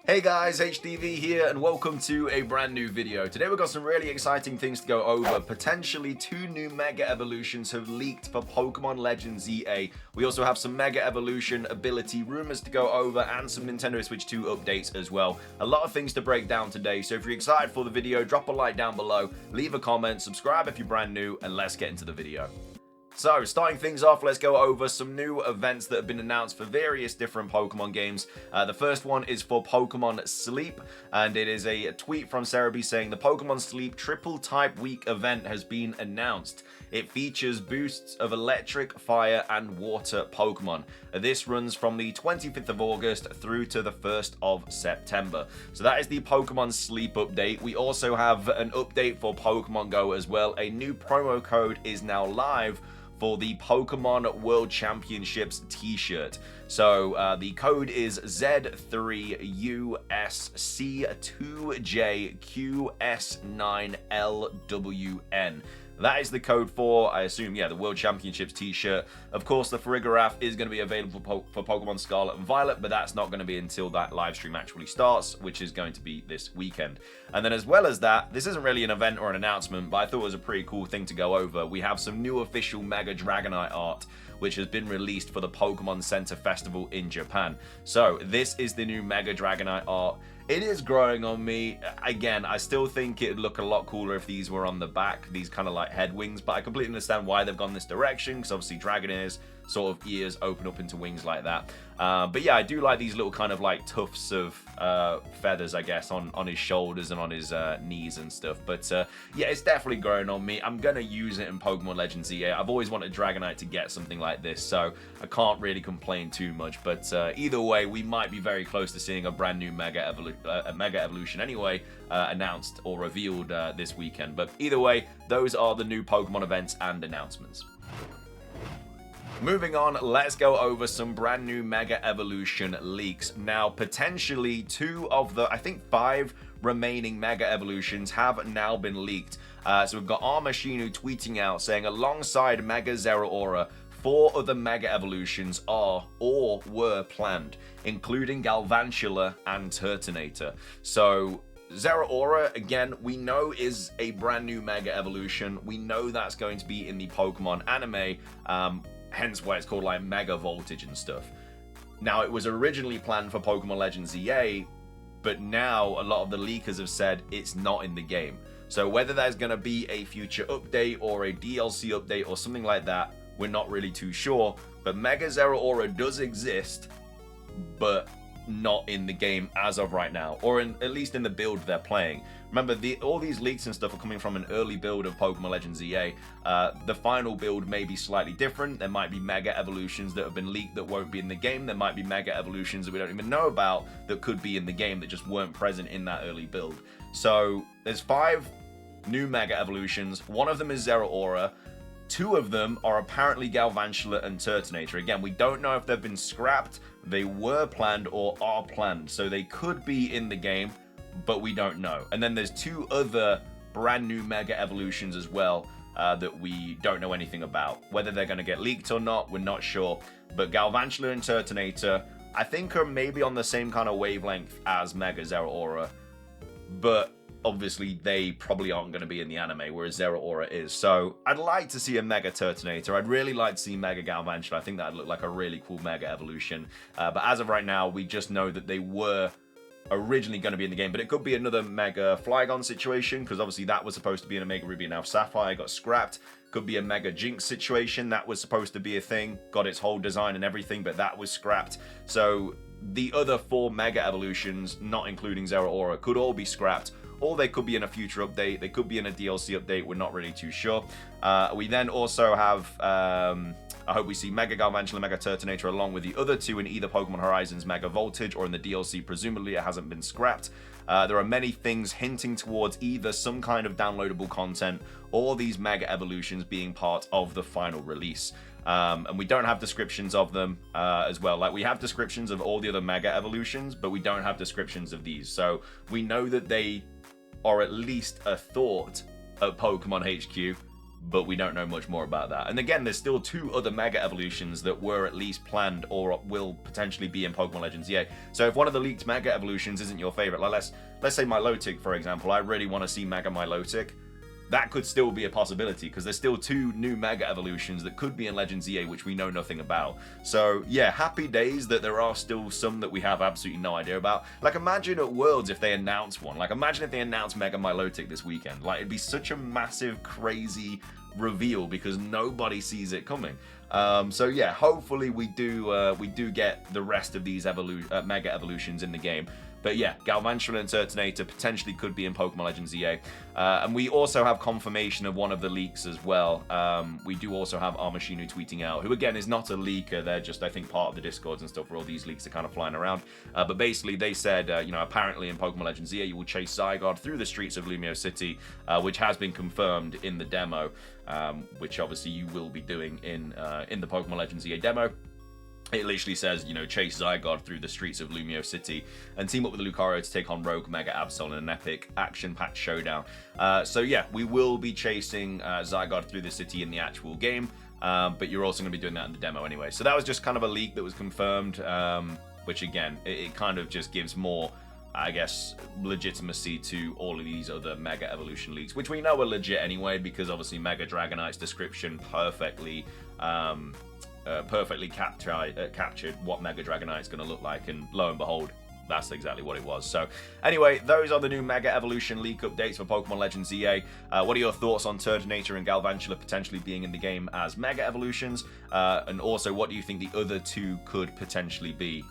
Hey guys, HDV here and welcome to a brand new video. Today we've got some really exciting things to go over. Potentially 2 new Mega Evolutions have leaked for Pokemon Legends EA. We also have some Mega Evolution ability rumors to go over and some Nintendo Switch 2 updates as well. A lot of things to break down today, so if you're excited for the video, drop a like down below, leave a comment, subscribe if you're brand new, and let's get into the video. So, starting things off, let's go over some new events that have been announced for various different Pokemon games. The first one is for Pokemon Sleep, and it is a tweet from Cerebi saying the Pokemon Sleep Triple Type Week event has been announced. It features boosts of electric, fire, and water Pokemon. This runs from the 25th of August through to the 1st of September. So that is the Pokemon Sleep update. We also have an update for Pokemon Go as well. A new promo code is now live for the Pokemon World Championships t-shirt. So the code is Z3USC2JQS9LWN. That is the code for, I assume, the World Championships t-shirt. Of course, the Farigiraf is going to be available for Pokemon Scarlet and Violet, but that's not going to be until that live stream actually starts, which is going to be this weekend. And then as well as that, this isn't really an event or an announcement, but I thought it was a pretty cool thing to go over. We have some new official Mega Dragonite art, which has been released for the Pokemon Center Festival in Japan. So this is the new Mega Dragonite art. It is growing on me. Again, I still think it'd look a lot cooler if these were on the back, these kind of like head wings, but I completely understand why they've gone this direction, because obviously Dragonairs, sort of ears open up into wings like that. But yeah, I do like these little kind of like tufts of feathers, I guess, on his shoulders and on his knees and stuff. But yeah, it's definitely growing on me. I'm gonna use it in Pokemon Legends EA. I've always wanted Dragonite to get something like this, so I can't really complain too much. But either way, we might be very close to seeing a brand new Mega Evolution anyway, announced or revealed this weekend. But either way, those are the new Pokemon events and announcements. Moving on, let's go over some brand new Mega Evolution leaks. Now, potentially 2 of the, I think 5 remaining Mega Evolutions have now been leaked. So we've got Armachinu tweeting out saying, alongside Mega Zeraora, 4 other Mega Evolutions are or were planned, including Galvantula and Turtonator. So Zeraora, again, we know is a brand new Mega Evolution. We know that's going to be in the Pokemon anime, hence why it's called like Mega Voltage and stuff. Now, it was originally planned for Pokemon Legends EA, but now a lot of the leakers have said it's not in the game. So whether there's going to be a future update or a DLC update or something like that, we're not really too sure. But Mega Zeraora does exist, but not in the game as of right now, or at least in the build they're playing. Remember, all these leaks and stuff are coming from an early build of Pokemon Legends EA. The final build may be slightly different. There might be Mega Evolutions that have been leaked that won't be in the game. There might be Mega Evolutions that we don't even know about that could be in the game that just weren't present in that early build. So there's 5 new Mega Evolutions. 1 of them is Zeraora. 2 of them are apparently Galvantula and Turtonator. Again, we don't know if they've been scrapped, they were planned, or are planned. So they could be in the game, but we don't know. And then there's 2 other brand new Mega Evolutions as well that we don't know anything about. Whether they're going to get leaked or not, we're not sure. But Galvantula and Turtonator, I think, are maybe on the same kind of wavelength as Mega Zeraora. But obviously, they probably aren't going to be in the anime, whereas Zeraora is. So I'd like to see a Mega Turtonator. I'd really like to see Mega Galvantula. I think that'd look like a really cool Mega Evolution. But as of right now, we just know that they were originally going to be in the game. But it could be another Mega Flygon situation, because obviously that was supposed to be in a Mega Ruby and Alpha Sapphire, got scrapped. Could be a Mega Jinx situation. That was supposed to be a thing. Got its whole design and everything, but that was scrapped. So the other 4 Mega Evolutions, not including Zeraora, could all be scrapped. Or they could be in a future update, they could be in a DLC update, we're not really too sure. We then also have, I hope we see Mega Galvantula, Mega Turtonator along with the other 2 in either Pokemon Horizons Mega Voltage or in the DLC, presumably it hasn't been scrapped. There are many things hinting towards either some kind of downloadable content or these Mega Evolutions being part of the final release. And we don't have descriptions of them as well. Like, we have descriptions of all the other Mega Evolutions, but we don't have descriptions of these. So we know that they are at least a thought at Pokemon HQ, but we don't know much more about that. And again, there's still 2 other Mega Evolutions that were at least planned or will potentially be in Pokemon Legends EA. So if one of the leaked Mega Evolutions isn't your favorite, like let's say Milotic, for example, I really want to see Mega Milotic. That could still be a possibility, because there's still 2 new Mega Evolutions that could be in Legends EA, which we know nothing about. So yeah, happy days that there are still some that we have absolutely no idea about. Like, imagine at Worlds if they announce one. Like, imagine if they announced Mega Milotic this weekend. Like, it'd be such a massive, crazy reveal, because nobody sees it coming. So yeah, hopefully we do get the rest of these Mega Evolutions in the game. But yeah, Galvantula and Turtonator potentially could be in Pokemon Legends EA. And we also have confirmation of one of the leaks as well. We do also have Armashinu tweeting out, who again is not a leaker. They're just, I think, part of the Discords and stuff where all these leaks are kind of flying around. But basically they said, apparently in Pokemon Legends EA, you will chase Zygarde through the streets of Lumiose City, which has been confirmed in the demo, which obviously you will be doing in the Pokemon Legends EA demo. It literally says, chase Zygarde through the streets of Lumiose City and team up with Lucario to take on Rogue, Mega Absol in an epic action-packed showdown. So yeah, we will be chasing Zygarde through the city in the actual game, but you're also going to be doing that in the demo anyway. So that was just kind of a leak that was confirmed, which again, it kind of just gives more, I guess, legitimacy to all of these other Mega Evolution leaks, which we know are legit anyway, because obviously Mega Dragonite's description perfectly captured what Mega Dragonite is going to look like, and lo and behold, that's exactly what it was. So anyway, those are the new Mega Evolution leak updates for Pokemon Legends EA. What are your thoughts on Turtonator and Galvantula potentially being in the game as Mega Evolutions? And also, what do you think the other 2 could potentially be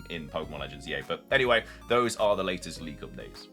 in Pokemon Legends EA? But anyway, those are the latest leak updates.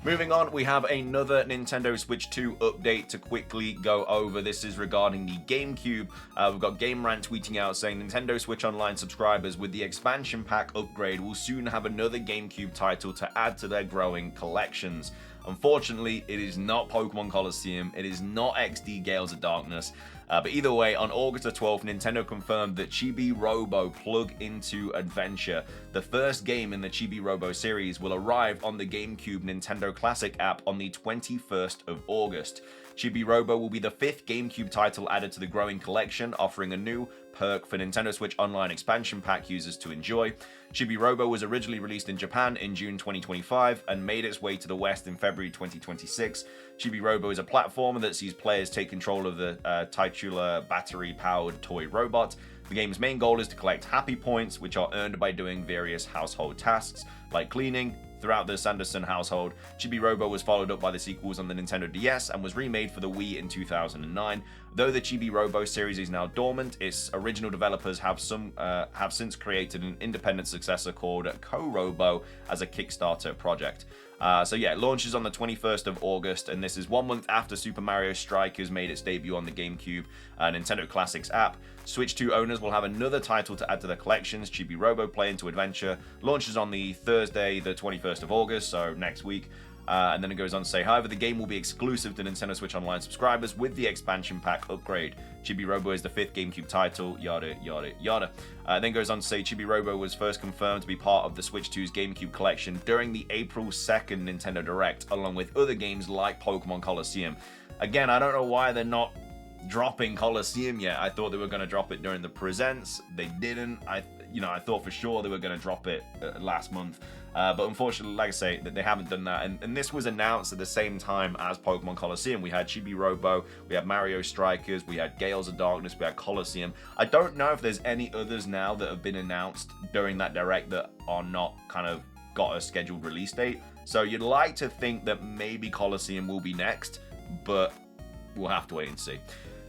Moving on, we have another Nintendo Switch 2 update to quickly go over. This is regarding the GameCube. We've got Game Rant tweeting out saying Nintendo Switch Online subscribers with the expansion pack upgrade will soon have another GameCube title to add to their growing collections. Unfortunately, it is not Pokemon Colosseum, it is not XD Gales of Darkness, but either way, on August the 12th, Nintendo confirmed that Chibi Robo Plug Into Adventure, the first game in the Chibi Robo series, will arrive on the GameCube Nintendo Classic app on the 21st of August. Chibi Robo will be the 5th GameCube title added to the growing collection, offering a new perk for Nintendo Switch Online expansion pack users to enjoy. Chibi Robo was originally released in Japan in June 2025 and made its way to the West in February 2026. Chibi Robo is a platformer that sees players take control of the titular battery-powered toy robot. The game's main goal is to collect happy points, which are earned by doing various household tasks, like cleaning, throughout the Sanderson household. Chibi Robo was followed up by the sequels on the Nintendo DS and was remade for the Wii in 2009. Though the Chibi Robo series is now dormant, its original developers have since created an independent successor called Co-Robo as a Kickstarter project. So yeah, it launches on the 21st of August, and this is 1 month after Super Mario Strikers made its debut on the GameCube Nintendo Classics app. Switch 2 owners will have another title to add to their collections. Chibi Robo Play Into Adventure launches on the Thursday, the 21st of August, so next week. And then it goes on to say, however, the game will be exclusive to Nintendo Switch Online subscribers with the expansion pack upgrade. Chibi Robo is the 5th GameCube title, yada, yada, yada. Then goes on to say, Chibi Robo was first confirmed to be part of the Switch 2's GameCube collection during the April 2nd Nintendo Direct, along with other games like Pokemon Colosseum. Again, I don't know why they're not dropping Colosseum yet. I thought they were going to drop it during the Presents. They didn't. I thought for sure they were going to drop it last month. But unfortunately, like I say, that they haven't done that. And this was announced at the same time as Pokemon Colosseum. We had Chibi Robo, we had Mario Strikers, we had Gales of Darkness, we had Colosseum. I don't know if there's any others now that have been announced during that Direct that are not kind of got a scheduled release date. So you'd like to think that maybe Colosseum will be next, but we'll have to wait and see.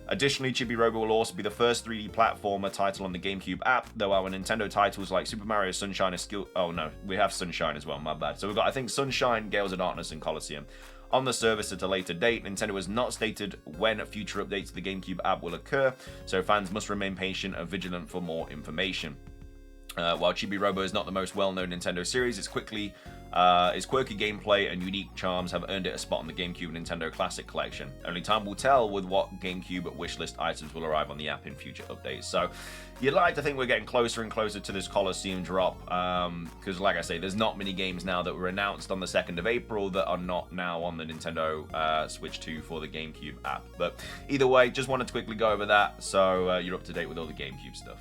Additionally, Chibi Robo will also be the first 3D platformer title on the GameCube app, though our Nintendo titles like Super Mario Sunshine is oh no, we have Sunshine as well, my bad. So we've got, I think, Sunshine, Gales of Darkness, and Colosseum on the service at a later date. Nintendo has not stated when future updates to the GameCube app will occur, so fans must remain patient and vigilant for more information. While Chibi Robo is not the most well-known Nintendo series, its quickly Its quirky gameplay and unique charms have earned it a spot on the GameCube Nintendo Classic Collection. Only time will tell with what GameCube wishlist items will arrive on the app in future updates. So you'd like to think we're getting closer and closer to this Colosseum drop, because like I say, there's not many games now that were announced on the 2nd of April that are not now on the Nintendo Switch 2 for the GameCube app. But either way, just wanted to quickly go over that so you're up to date with all the GameCube stuff.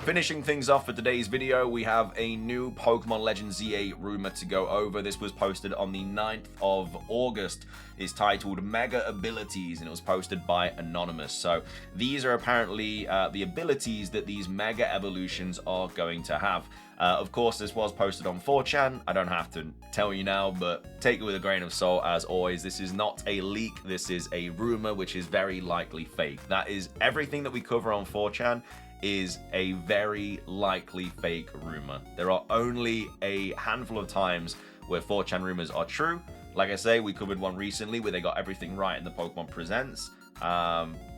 Finishing things off for today's video, we have a new Pokemon Legends Z8 rumor to go over. This was posted on the 9th of August. It's titled Mega Abilities, and it was posted by Anonymous. So these are apparently the abilities that these Mega Evolutions are going to have. Of course, this was posted on 4chan. I don't have to tell you now, but take it with a grain of salt as always. This is not a leak. This is a rumor, which is very likely fake. That is everything that we cover on 4chan is a very likely fake rumor. There are only a handful of times where 4chan rumors are true. Like I say, we covered one recently where they got everything right in the Pokemon Presents.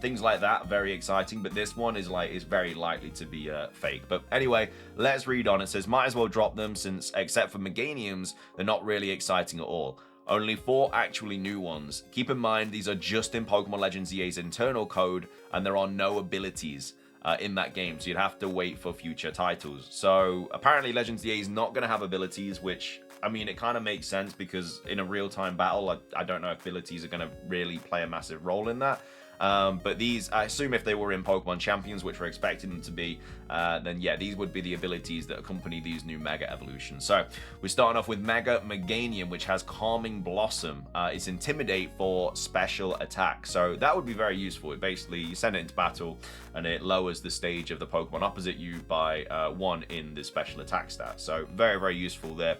Things like that, very exciting, but this one is very likely to be fake. But anyway, let's read on. It says, might as well drop them since, except for Meganiums, they're not really exciting at all. Only 4 actually new ones. Keep in mind, these are just in Pokemon Legends EA's internal code, and there are no abilities in that game, so you'd have to wait for future titles. So apparently Legends EA is not going to have abilities, which, I mean, it kind of makes sense because in a real-time battle, I don't know if abilities are going to really play a massive role in that. But these, I assume if they were in Pokemon Champions, which we're expecting them to be, then yeah, these would be the abilities that accompany these new Mega Evolutions. So we're starting off with Mega Meganium, which has Calming Blossom. It's Intimidate for special attack. So that would be very useful. It basically, you send it into battle and it lowers the stage of the Pokemon opposite you by 1 in the special attack stat. So very, very useful there.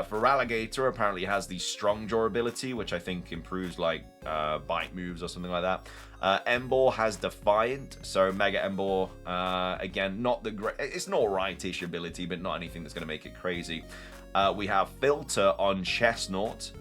For Alligator, apparently has the Strong Jaw ability, which I think improves like bite moves or something like that. Emboar has Defiant, so Mega Emboar, again, not the great, it's an alright-ish ability, but not anything that's going to make it crazy. We have Filter on Chestnut.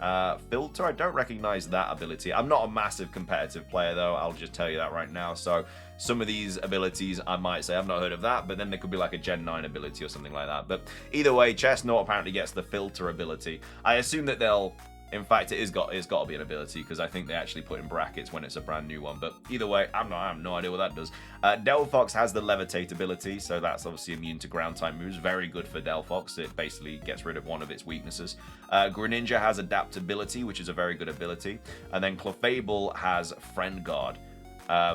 Filter, I don't recognize that ability. I'm not a massive competitive player, though. I'll just tell you that right now. So some of these abilities, I might say I've not heard of that, but then there could be like a Gen 9 ability or something like that. But either way, Chestnut apparently gets the Filter ability. I assume that they'll... In fact, it's got to be an ability because I think they actually put in brackets when it's a brand new one. But either way, I have no idea what that does. Delphox has the Levitate ability, so that's obviously immune to ground type moves. Very good for Delphox. It basically gets rid of one of its weaknesses. Greninja has Adaptability, which is a very good ability. And then Clefable has Friend Guard.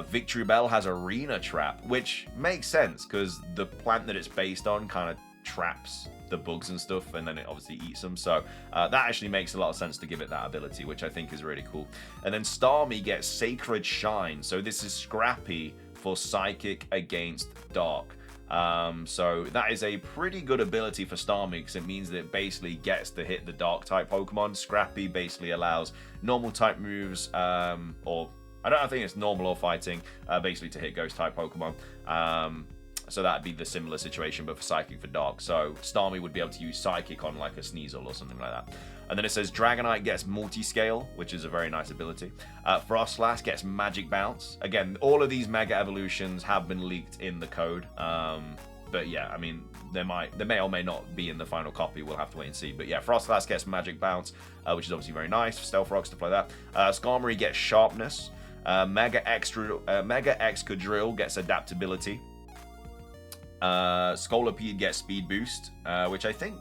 Victory Bell has Arena Trap, which makes sense because the plant that it's based on kind of traps the bugs and stuff, and then it obviously eats them. So that actually makes a lot of sense to give it that ability, which I think is really cool. And then Starmie gets Sacred Shine. So this is Scrappy for Psychic against Dark. So that is a pretty good ability for Starmie because it means that it basically gets to hit the Dark type Pokemon. Scrappy basically allows normal type moves, or I don't think it's normal or fighting, basically to hit Ghost type Pokemon. So that'd be the similar situation, but for Psychic for Dark. So Starmie would be able to use Psychic on like a Sneasel or something like that. And then it says Dragonite gets Multiscale, which is a very nice ability. Frostlass gets Magic Bounce. Again, all of these Mega Evolutions have been leaked in the code. But yeah, I mean, they may or may not be in the final copy. We'll have to wait and see. But yeah, Frostlass gets Magic Bounce, which is obviously very nice. Stealth Rock, stuff like that. Skarmory gets Sharpness. Mega Excadrill gets Adaptability. Scolipede gets Speed Boost, which I think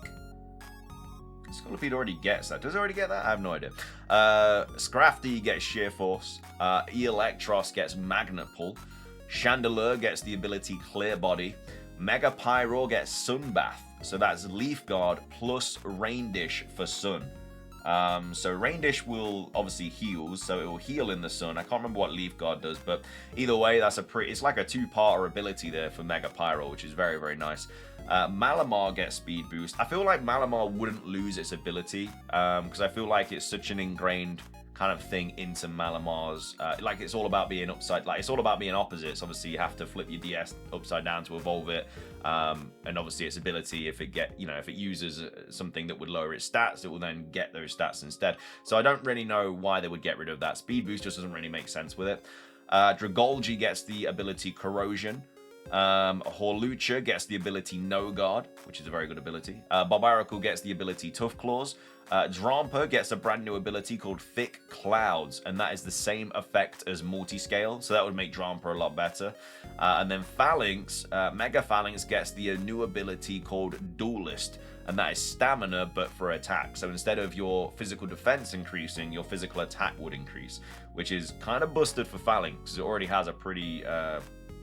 Scolipede already gets that. Does it already get that? I have no idea. Scrafty gets Sheer Force. Electros gets Magnet Pull. Chandelure gets the ability Clear Body. Mega Pyro gets Sunbath. So that's Leaf Guard plus Rain Dish for Sun. So Rain Dish will obviously heal, so it will heal in the sun. I can't remember what Leaf Guard does, but either way, that's it's like a 2-parter ability there for Mega Pyro, which is very, very nice. Malamar gets Speed Boost. I feel like Malamar wouldn't lose its ability, because I feel like it's such an ingrained kind of thing into Malamar's, like it's all about being it's all about being opposites. Obviously you have to flip your DS upside down to evolve it, and obviously its ability, if it uses something that would lower its stats, it will then get those stats instead. So I don't really know why they would get rid of that. Speed Boost just doesn't really make sense with it. Dragolgi gets the ability Corrosion. Horlucha gets the ability No Guard, which is a very good ability. Barbaracle gets the ability Tough Claws. Drampa gets a brand new ability called Thick Clouds, and that is the same effect as Multiscale, so that would make Drampa a lot better. And then Phalanx, Mega Phalanx gets the new ability called Duelist, and that is stamina but for attack. So instead of your physical defense increasing, your physical attack would increase, which is kind of busted for Phalanx because it already has a pretty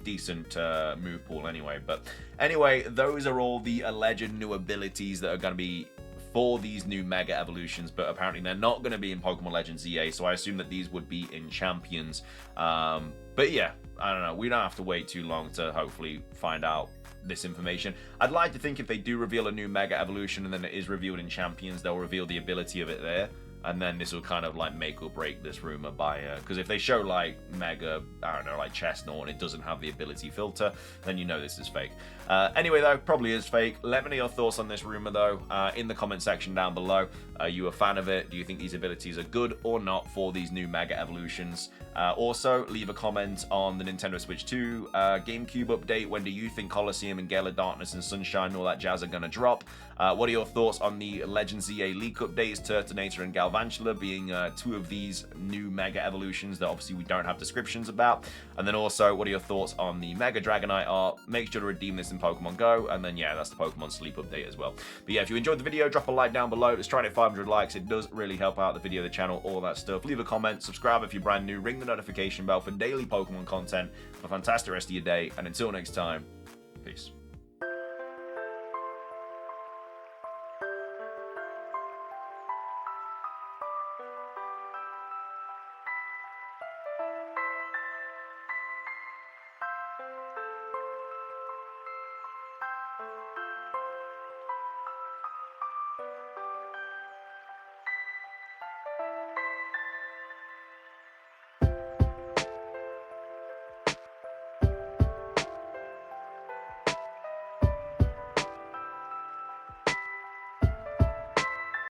decent move pool anyway. But anyway, those are all the alleged new abilities that are going to be for these new Mega Evolutions, but apparently they're not going to be in Pokemon Legends EA, so I assume that these would be in Champions. But yeah, I don't know. We don't have to wait too long to hopefully find out this information. I'd like to think if they do reveal a new Mega Evolution and then it is revealed in Champions, they'll reveal the ability of it there. And then this will kind of like make or break this rumor by because if they show like Mega, I don't know, like Chestnut and it doesn't have the ability filter, then you know this is fake. Anyway though, probably is fake. Let me know your thoughts on this rumor though in the comment section down below. Are you a fan of it? Do you think these abilities are good or not for these new Mega Evolutions? Also, leave a comment on the Nintendo Switch 2 GameCube update. When do you think Colosseum and Gale of Darkness and Sunshine and all that jazz are going to drop? What are your thoughts on the Legends EA leak updates, Turtonator and Galvantula being two of these new Mega Evolutions that obviously we don't have descriptions about? And then also, what are your thoughts on the Mega Dragonite art? Make sure to redeem this in Pokemon Go. And then, yeah, that's the Pokemon Sleep update as well. But yeah, if you enjoyed the video, drop a like down below. Let's try to hit 500 likes. It does really help out the video, the channel, all that stuff. Leave a comment, subscribe if you're brand new, ring the notification bell for daily Pokemon content. Have a fantastic rest of your day. And until next time, peace.